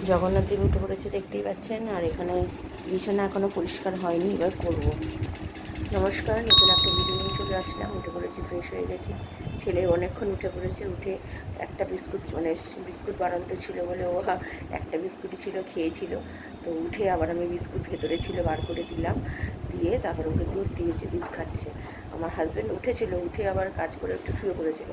জগন্নাথ দেব উঠে পড়েছে, দেখতেই পাচ্ছেন। আর এখানে বিছানা এখনও পরিষ্কার হয়নি, এবার করব। নমস্কার, নতুন একটা ভিডিও নিয়ে চলে আসলাম। উঠে পড়েছি, ফ্রেশ হয়ে গেছি। ছেলে অনেকক্ষণ উঠে পড়েছে, উঠে একটা বিস্কুট বিস্কুট বাড়ন্ত ছিল বলে ও একটা বিস্কুটই ছিল, খেয়েছিল। তো উঠে আবার আমি বিস্কুট ভেতরে ছিল বার করে দিলাম, দিয়ে তারপর ওকে দুধ দিয়েছি, দুধ খাচ্ছে। আমার হাজব্যান্ড উঠেছিল, উঠে আবার কাজ করে একটু শুয়ে পড়েছিল।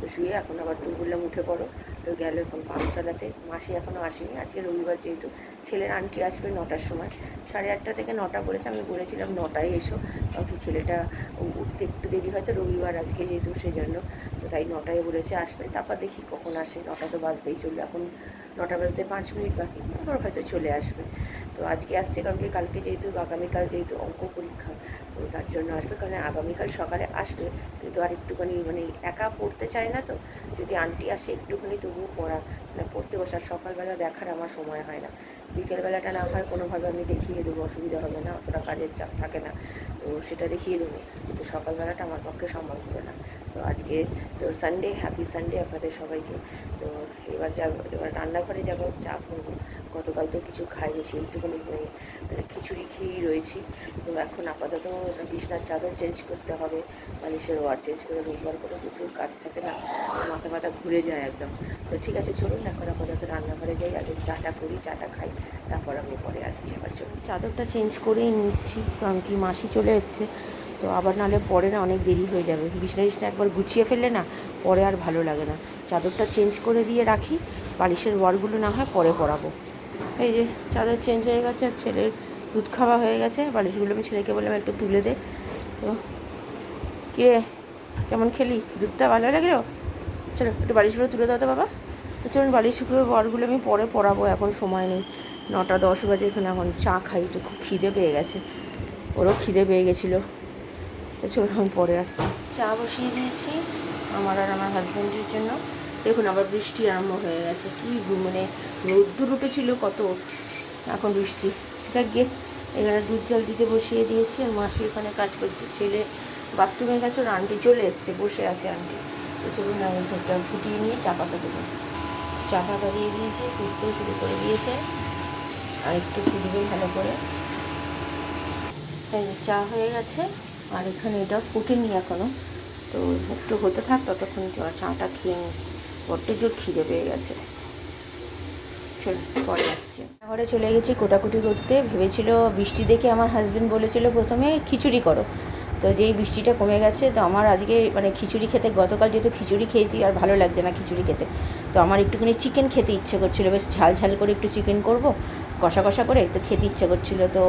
তো শুয়ে এখন আবার তো বললাম উঠে পড়ো, তো গেল এখন পাম্প চালাতে। মাসি এখনও আসেনি, আজকে রবিবার যেহেতু। ছেলের আন্টি আসবে 9টার সময়, 8:30 থেকে 9টা বলেছে। আমি বলেছিলাম 9টায় এসো, কারণ কি ছেলেটা উঠতে একটু দেরি হয়তো, রবিবার আজকে যেহেতু সেজন্য। তো তাই 9টায় বলেছে আসবে, তারপর দেখি কখন আসে। 9টা তো বাজতেই চললো, এখন 9টা বাজতে 5 মিনিট বাকি, তারপর হয়তো চলে আসবে। তো আজকে আসছে কারণ কি কালকে যেহেতু, আগামীকাল যেহেতু অঙ্ক পরীক্ষা, তো তার জন্য আসবে। কারণ আগামীকাল সকালে আসবে, কিন্তু আর একটুখানি মানে একা পড়তে চায় না। তো যদি আন্টি আসে একটুখানি তবুও মানে পড়তে বসার, সকালবেলা দেখার আমার সময় হয় না। বিকেলবেলাটা না হয় কোনোভাবে আমি দেখিয়ে দেবো, অসুবিধা হবে না, অতটা কাজের চাপ থাকে না, তো সেটা দেখিয়ে দেবো। কিন্তু সকালবেলাটা আমার পক্ষে সম্ভব হবে না। তো আজকে তো সানডে, হ্যাপি সানডে আপনাদের সবাইকে। তো এবার রান্নাঘরে যাবো, চা করবো। গতকাল তো কিছু খাইনি, সেইটুকুনি মানে খিচুড়ি খেয়েই রয়েছি। তো এখন আপাতত বিছনার চাদর চেঞ্জ করতে হবে, বালিশের ওয়ার চেঞ্জ করে, রোববার করে প্রচুর কাজ থাকে না, মাথা ঘুরে যায় একদম। তো ঠিক আছে, চলুন এখন আপাতত রান্নাঘরে যাই, আগে চাটা করি, চাটা খাই, তারপর আমি পরে আসছি। আবার চলুন, চাদরটা চেঞ্জ করেই নিচ্ছি, কারণ কি মাসি চলে এসছে। তো আবার নাহলে পরে না অনেক দেরি হয়ে যাবে। বিছনা একবার গুছিয়ে ফেললে না পরে আর ভালো লাগে না। চাদরটা চেঞ্জ করে দিয়ে রাখি, বালিশের ওয়ারগুলো না হয় পরে পরাবো। এই যে চাদর চেঞ্জ হয়ে গেছে, আর ছেলের দুধ খাওয়া হয়ে গেছে। বালিশগুলো আমি ছেলেকে বললাম একটু তুলে দে। তো কিরে, কেমন খেলি? দুধটা ভালো লাগলো? চলো একটু বালিশগুলো তুলে দাও তো বাবা। তো চলুন, বালিশগুলো ওয়ারগুলো আমি পরে পরাবো, এখন সময় নেই। 9টা 10 বাজে, এখন চা খাই, তো খুব খিদে পেয়ে গেছে, ওরও খিদে পেয়ে গেছিলো। তো চলুন আমি পরে আসছি। চা বসিয়ে দিয়েছি আমার আর আমার হাজব্যান্ডের জন্য। দেখুন আবার বৃষ্টি আরম্ভ হয়ে গেছে, কি মানে রোদ্দুর উঠেছিল কত, এখন বৃষ্টি। ঠিক গিয়ে এখানে দুধ জল দিতে বসিয়ে দিয়েছি, আর মাসি এখানে কাজ করছে। ছেলে বাথরুমের কাছে, ওর আন্টি চলে এসছে, বসে আছে আন্টি। তো চলুন আমি দুধটা ফুটিয়ে নিয়ে চা পাতা দেবো। চা পাতা দিয়ে দিয়েছি, ফুটতেও শুরু করে দিয়েছে, আর একটু ফুটবে ভালো করে। এই চা হয়ে গেছে, আর এখানে এটা ফুটেনি এখনও, তো একটু হতে থাক, ততক্ষণ চাটা খেয়ে নিই। বড্ড জোর খিদে পেয়ে গেছে। চল পরে আসছি। ঘরে চলে গেছি কোটাকুটি করতে। ভেবেছিল বৃষ্টি দেখে আমার হাজব্যান্ড বলেছিল প্রথমে খিচুড়ি করো, তো যেই বৃষ্টিটা কমে গেছে, তো আমার আজকে মানে খিচুড়ি খেতে, গতকাল যেহেতু খিচুড়ি খেয়েছি আর ভালো লাগছে না খিচুড়ি খেতে, তো আমার একটুখানি চিকেন খেতে ইচ্ছে করছিলো, বেশ ঝাল ঝাল করে একটু চিকেন করব, কষা কষা করে, তো খেতে ইচ্ছে করছিলো। তো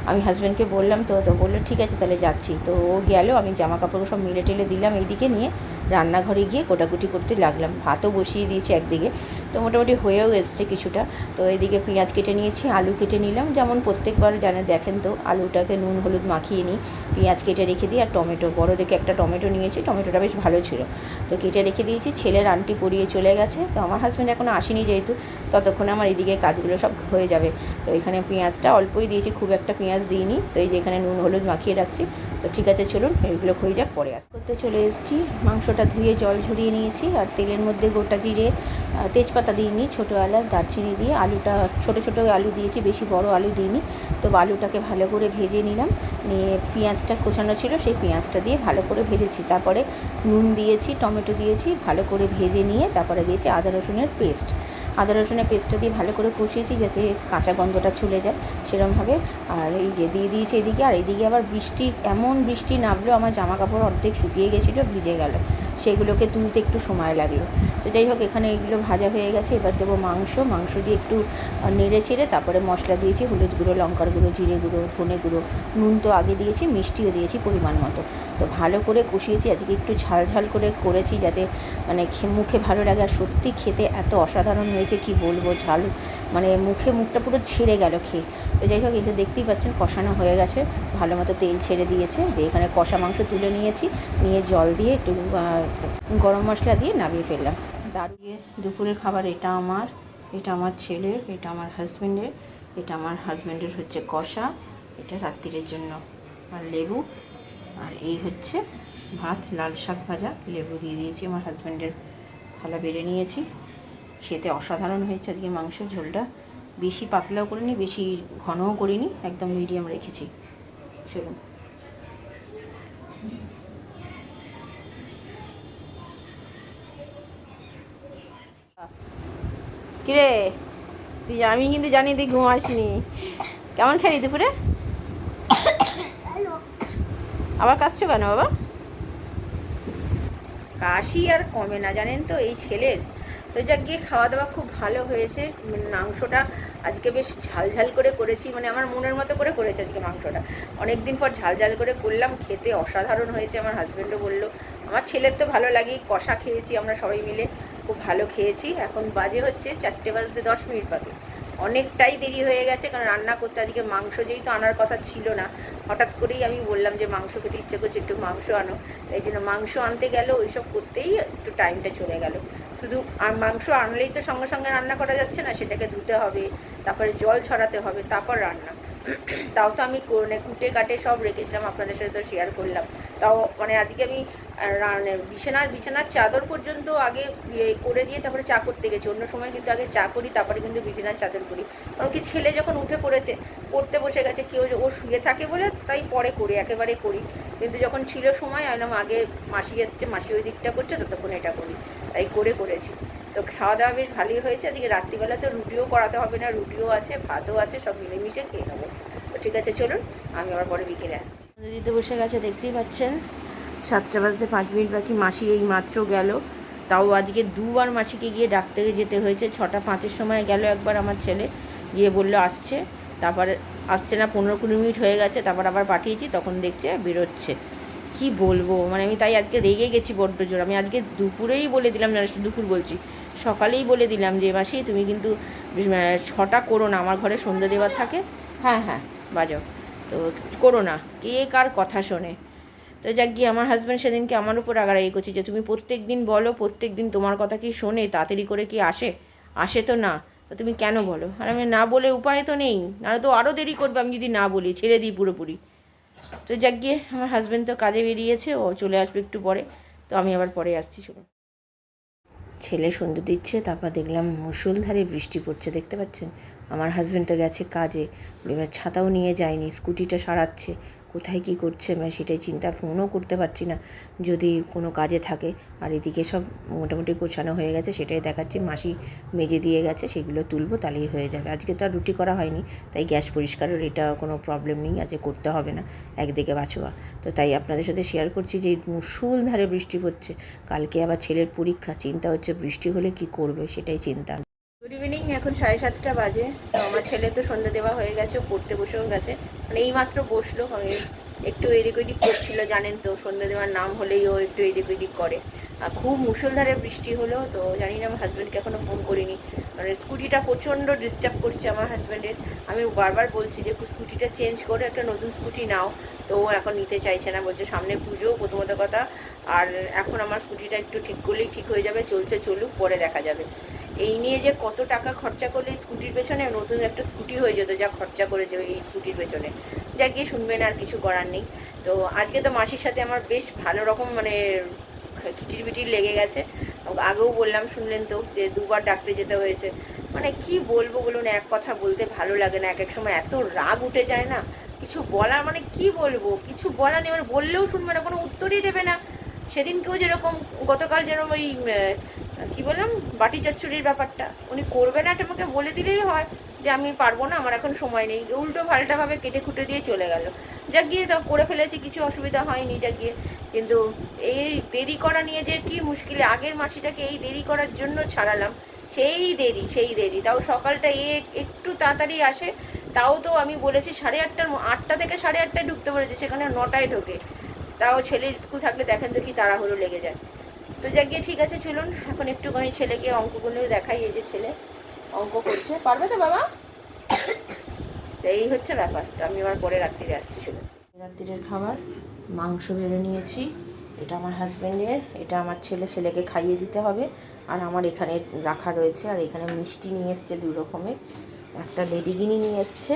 আমি হাজব্যান্ডকে বললাম, তো বললো ঠিক আছে তাহলে যাচ্ছি। তো ও গেল, আমি জামা কাপড় সব মেলে টেলে দিলাম, এইদিকে নিয়ে রান্নাঘরে গিয়ে কোটাকুটি করতে লাগলাম। ভাতও বসিয়ে দিয়েছি একদিকে, তো মোটামুটি হয়েও এসছে কিছুটা। তো এদিকে পেঁয়াজ কেটে নিয়েছি, আলু কেটে নিলাম, যেমন প্রত্যেকবার দেখেন তো, আলুটাকে নুন হলুদ মাখিয়ে নিই, পেঁয়াজ কেটে রেখে দিই, আর টমেটো বড় দেখে একটা টমেটো নিয়েছি, টমেটোটা বেশ ভালো ছিল, তো কেটে রেখে দিয়েছি। ছেলের আন্টি পরিয়ে চলে গেছে, তো আমার হাজব্যান্ড এখনও আসেনি যেহেতু, ততক্ষণে আমার এদিকে কাজগুলো সব হয়ে যাবে। তো এখানে পেঁয়াজটা অল্পই দিয়েছি, খুব একটা পেঁয়াজ দিইনি। তো এই যে এখানে নুন হলুদ মাখিয়ে রাখছি। তো ঠিক আছে চলুন, এগুলো হয়ে যাক, পরে করতে চলে এসেছি। মাংসটা ধুয়ে জল ঝরিয়ে নিয়েছি, আর তেলের মধ্যে গোটা জিরে, তেজপাতা দিইনি, ছোটো এলাচ দারচিনি দিয়ে, আলুটা ছোটো ছোটো আলু দিয়েছি, বেশি বড় আলু দিইনি। তো আলুটাকে ভালো করে ভেজে নিলাম, নিয়ে পেঁয়াজটা কোচানো ছিল সেই পেঁয়াজটা দিয়ে ভালো করে ভেজেছি। তারপরে নুন দিয়েছি, টমেটো দিয়েছি, ভালো করে ভেজে নিয়ে তারপরে দিয়েছি আদা রসুনের পেস্টটা দিয়ে ভালো করে কষিয়েছি, যাতে কাঁচা গন্ধটা চলে যায় সেরকমভাবে। আর এই যে দিয়ে দিয়েছি এদিকে, আর এদিকে আবার এমন বৃষ্টি নামলো, আমার জামা কাপড় অর্ধেক শুকিয়ে গেছিলো, ভিজে গেল, সেগুলোকে তুলতে একটু সময় লাগলো। তো যাই হোক, এখানে এগুলো ভাজা হয়ে গেছে। এবার দেবো মাংস দিয়ে একটু নেড়ে ছেড়ে, তারপরে মশলা দিয়েছি, হলুদ গুঁড়ো, লঙ্কার গুঁড়ো, জিরে গুঁড়ো, ধনে গুঁড়ো, নুন তো আগে দিয়েছি, মিষ্টিও দিয়েছি পরিমাণ মতো। তো ভালো করে কষিয়েছি, আজকে একটু ঝাল করে করেছি, যাতে মানে মুখে ভালো লাগে। আর সত্যি খেতে এত অসাধারণ হয়েছে, কি বলবো, ঝাল মানে মুখটা পুরো ছেড়ে গেল খেয়ে। তো যাই হোক, এখানে দেখতেই পাচ্ছেন কষানো হয়ে গেছে, ভালো মতো তেল ছেড়ে দিয়েছে। এখানে কষা মাংস তুলে নিয়েছি, নিয়ে জল দিয়ে একটু গরম মশলা দিয়ে নামিয়ে ফেললাম। দাঁড়িয়ে দুপুরের খাবার, এটা আমার ছেলের, এটা আমার হাজব্যান্ডের হচ্ছে কষা, এটা রাত্রিরের জন্য, আর লেবু, আর এই হচ্ছে ভাত, লাল শাক ভাজা, লেবু দিয়ে দিয়েছি। আমার হাজব্যান্ডের থালা বেড়ে নিয়েছি। খেতে অসাধারণ হয়েছে আজকে মাংস ঝোলটা, বেশি পাতলাও করিনি, বেশি ঘনও করিনি, একদম মিডিয়াম রেখেছি। চলুন। কিরে তুই, আমি কিন্তু জানি তুই ঘুমাসনি। কেমন খেলি দুপুরে? আবার কাশছো কেন বাবা? কাশি আর কমে না জানেন তো এই ছেলের। তো যাক গিয়ে খাওয়া দাওয়া খুব ভালো হয়েছে। মাংসটা আজকে বেশ ঝালঝাল করে করেছি, মানে আমার মনের মতো করে করেছি আজকে মাংসটা। অনেক দিন পর ঝালঝাল করে করলাম, খেতে অসাধারণ হয়েছে। আমার হাজব্যান্ডও বললো, আমার ছেলের তো ভালো লাগেই। কষা খেয়েছি আমরা সবাই মিলে, খুব ভালো খেয়েছি। এখন বাজে হচ্ছে 4টে বাজতে 10 মিনিট বাকি। অনেকটাই দেরি হয়ে গেছে, কারণ রান্না করতে আজকে মাংস যেই তো আনার কথা ছিল না, হঠাৎ করেই আমি বললাম যে মাংস খেতে ইচ্ছে করছে, একটু মাংস আনো। তাই জন্য মাংস আনতে গেল, ওইসব করতেই একটু টাইমটা চলে গেল। শুধু আর মাংস আনলেই তো সঙ্গে সঙ্গে রান্না করা যাচ্ছে না, সেটাকে ধুতে হবে, তারপরে জল ছড়াতে হবে, তারপর রান্না। তাও তো আমি কুটে কাটে সব রেখেছিলাম, আপনাদের সাথে তো শেয়ার করলাম। তাও মানে আজকে আমি বিছানার চাদর পর্যন্ত আগে করে দিয়ে তারপরে চা করতে গেছি। অন্য সময় কিন্তু আগে চা করি, তারপরে কিন্তু বিছানার চাদর করি। কারণ কি, ছেলে যখন উঠে পড়েছে, পড়তে বসে গেছে, কেউ ও শুয়ে থাকে বলে তাই পরে করি, একেবারে করি। কিন্তু যখন ছিল সময় আইলাম, আগে মাসি এসছে, মাসি ওই দিকটা করছে, ততক্ষণ এটা করি, তাই করেছি। তো খাওয়া দাওয়া বেশ ভালোই হয়েছে। আজকে রাত্রিবেলা তো রুটিও করাতে হবে না, রুটিও আছে, ভাতও আছে, সব মিলেমিশে খেয়ে নেবো। তো ঠিক আছে, চলুন, আমি আবার পরে বিকেলে আসছি। দিতে বসে গেছে, দেখতেই পাচ্ছেন। 7টা বাজতে 5 মিনিট বাকি। মাসি এই মাত্র গেল। তাও আজকে দুবার মাসিকে গিয়ে ডাকতে যেতে হয়েছে। 6টা 5-এর সময় গেল একবার আমার ছেলে, গিয়ে বললো আসছে, তারপরে আসছে না, 15-20 মিনিট হয়ে গেছে, তারপর আবার পাঠিয়েছি, তখন দেখছে বেরোচ্ছে। কি বলবো, মানে আমি তাই আজকে রেগে গেছি বড্ড জোর। আমি আজকে দুপুরেই বলে দিলাম, দুপুর বলছি, সকালেই বলে দিলাম যে মাসি তুমি কিন্তু 6টা করো না, আমার ঘরে সন্ধ্যা দেওয়ার থাকে। হ্যাঁ হ্যাঁ বাজাও, তো করো না, কে কার কথা শোনে। তো যাক গিয়ে আমার হাজব্যান্ড সেদিনকে আমার উপর রাগারাগি করছে যে তুমি প্রত্যেক দিন বলো, প্রত্যেক দিন তোমার কথা কি শোনে, তাড়াতাড়ি করে কি আসে তো না, তো তুমি কেন বলো? আর আমি না বলে উপায় তো নেই, নাহলে তো আরও দেরি করবে আমি যদি না বলি, ছেড়ে দিই পুরোপুরি। তো যাক গিয়ে আমার হাজব্যান্ড তো কাজে বেরিয়েছে, ও চলে আসবে একটু পরে, তো আমি আবার পরে আসছি। শুনুন। ছেলে সন্ধ্যে দিচ্ছে, তারপর দেখলাম মুষলধারে বৃষ্টি পড়ছে, দেখতে পাচ্ছেন। আমার হাজব্যান্ড তো গেছে কাজে, এবার ছাতাও নিয়ে যায়নি, স্কুটিটা সারাচ্ছে, কোথায় কী করছে সেটাই চিন্তা, ফোনও করতে পারছি না যদি কোনো কাজে থাকে। আর এদিকে সব মোটামুটি গোছানো হয়ে গেছে, সেটাই দেখাচ্ছি। মাসি মেজে দিয়ে গেছে, সেগুলো তুলবো, তাহলেই হয়ে যাবে। আজকে তো আর রুটি করা হয়নি, তাই গ্যাস পরিষ্কারের এটা কোনো প্রবলেম নেই, আজকে করতে হবে না, একদিকে বাছোয়া। তো তাই আপনাদের সাথে শেয়ার করছি যে মুষলধারে বৃষ্টি পড়ছে। কালকে আবার ছেলের পরীক্ষা, চিন্তা হচ্ছে বৃষ্টি হলে কি করবে, সেটাই চিন্তা। গুড ইভিনিং, এখন 7:30 বাজে। তো আমার ছেলে তো সন্ধ্যা দেওয়া হয়ে গেছে, পড়তে বসেও গেছে, মানে এইমাত্র বসলো। একটু এদিক ওদিক করছিল, জানেন তো সন্ধ্যা দেওয়ার নাম হলেই ও একটু এদিক ওদিক করে। আর খুব মুষলধারে বৃষ্টি হলো, তো জানি না, আমার হাজব্যান্ডকে এখনও ফোন করিনি, মানে স্কুটিটা প্রচণ্ড ডিস্টার্ব করছে আমার হাজব্যান্ডের। আমি বারবার বলছি যে স্কুটিটা চেঞ্জ করে একটা নতুন স্কুটি নাও, তো ও এখন নিতে চাইছে না, বলছে সামনে পুজো প্রথমত কথা, আর এখন আমার স্কুটিটা একটু ঠিক করলেই ঠিক হয়ে যাবে, চলছে চলুক, পরে দেখা যাবে। এই নিয়ে যে কত টাকা খরচা করলে স্কুটির পেছনে, নতুন একটা স্কুটি হয়ে যেত যা খরচা করেছে এই স্কুটির পেছনে, যা গিয়ে শুনবেন, আর কিছু করার নেই। তো আজকে তো মাসির সাথে আমার বেশ ভালো রকম মানে খিটির বিটির লেগে গেছে। আগেও বললাম, শুনলেন তো, যে দুবার ডাকতে যেতে হয়েছে। মানে কি বলবো বলুন, এক কথা বলতে ভালো লাগে না, এক সময় এত রাগ উঠে যায় না, কিছু বলার, মানে কি বলবো, কিছু বলার নেই, মানে বললেও শুনবে না, কোনো উত্তরই দেবে না। সেদিনকেও যেরকম, গতকাল যেরকম ওই কী বললাম, বাটি চচ্চড়ির ব্যাপারটা উনি করবে না, এটা আমাকে বলে দিলেই হয় যে আমি পারবো না, আমার এখন সময় নেই, উল্টো পাল্টাভাবে কেটে খুঁটে দিয়ে চলে গেল। যাক গিয়ে তা করে ফেলেছি, কিছু অসুবিধা হয়নি যাক গিয়ে। কিন্তু এই দেরি করা নিয়ে যে কি মুশকিলে, আগের মাসিটাকে এই দেরি করার জন্য ছাড়ালাম, সেই দেরি, তাও সকালটা একটু তাড়াতাড়ি আসে, তাও তো আমি বলেছি 8:30, 8টা থেকে 8:30টায় ঢুকতে বলেছি, সেখানে 9টায় ঢোকে। তাও ছেলের স্কুল থাকলে দেখেন তো কি তাড়াহুড়ো লেগে যায়। তো যাক গিয়ে ঠিক আছে, চলুন এখন একটুখানি ছেলেকে অঙ্কগুলোও দেখাই। এই যে ছেলে অঙ্ক করছে, পারবে তো বাবা? তো এই হচ্ছে ব্যাপার। তো আমি আবার পরে রাত্রিরে আসছি। চলুন। রাত্রিরের খাবার মাংস বেড়ে নিয়েছি, এটা আমার হাজব্যান্ডের, এটা আমার ছেলেকে খাইয়ে দিতে হবে, আর আমার এখানে রাখা রয়েছে। আর এখানে মিষ্টি নিয়ে এসছে 2 রকমের, একটা লেডিগিনি নিয়ে এসছে,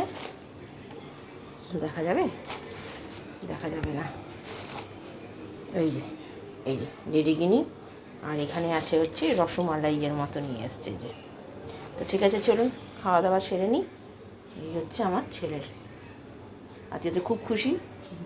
দেখা যাবে না, এই যে লেডিগিনি, আর এখানে আছে হচ্ছে রসমালাইয়ের মতো নিয়ে এসছে যে। তো ঠিক আছে, চলুন খাওয়া দাওয়া সেরে নিই। এই হচ্ছে আমার ছেলের, আজকে তো খুব খুশি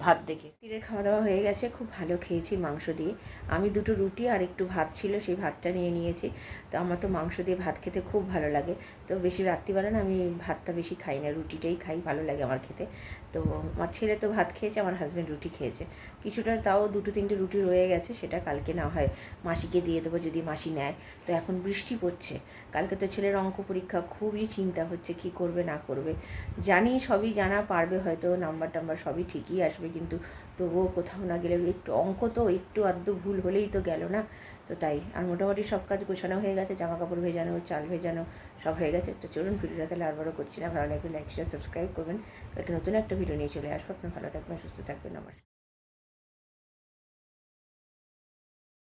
ভাত দেখে। তীরের খাওয়া দাওয়া হয়ে গেছে, খুব ভালো খেয়েছি মাংস দিয়ে। আমি দুটো রুটি আর একটু ভাত ছিল, সেই ভাতটা নিয়ে নিয়েছি। তো আমার তো মাংস দিয়ে ভাত খেতে খুব ভালো লাগে। তো বেশি রাত্রিবেলা না আমি ভাতটা বেশি খাই না, রুটিটাই খাই, ভালো লাগে আমার খেতে। তো আমার ছেলে তো ভাত খেয়েছে, আমার হাজব্যান্ড রুটি খেয়েছে। কিছুটা তাও 2-3টে রুটি রয়ে গেছে, সেটা কালকে না হয় মাসিকে দিয়ে দেবো যদি মাসি নেয়। তো এখন বৃষ্টি পড়ছে, কালকে তো ছেলের অঙ্ক পরীক্ষা, খুবই চিন্তা হচ্ছে কি করবে না করবে। জানি সবই জানা পারবে, হয়তো নাম্বার টাম্বার সবই ঠিকই আসবে, কিন্তু তবুও কোথাও না গেলে একটু অঙ্ক তো একটু আধটু ভুল হলেই তো গেল না। তো তাই আর মোটামুটি সব কাজ গোছানো হয়ে গেছে, জামা কাপড় ভেজানো, চাল ভেজানো সব হয়ে গেছে। তো চলুন ভিডিওটা তাহলে আরবারও করছি না, ভালো লাগবে লাইক শেয়ার সাবস্ক্রাইব করবেন। কালকে নতুন একটা ভিডিও নিয়ে চলে আসবো। আপনার ভালো থাকবেন, সুস্থ থাকবেন, নমস্কার।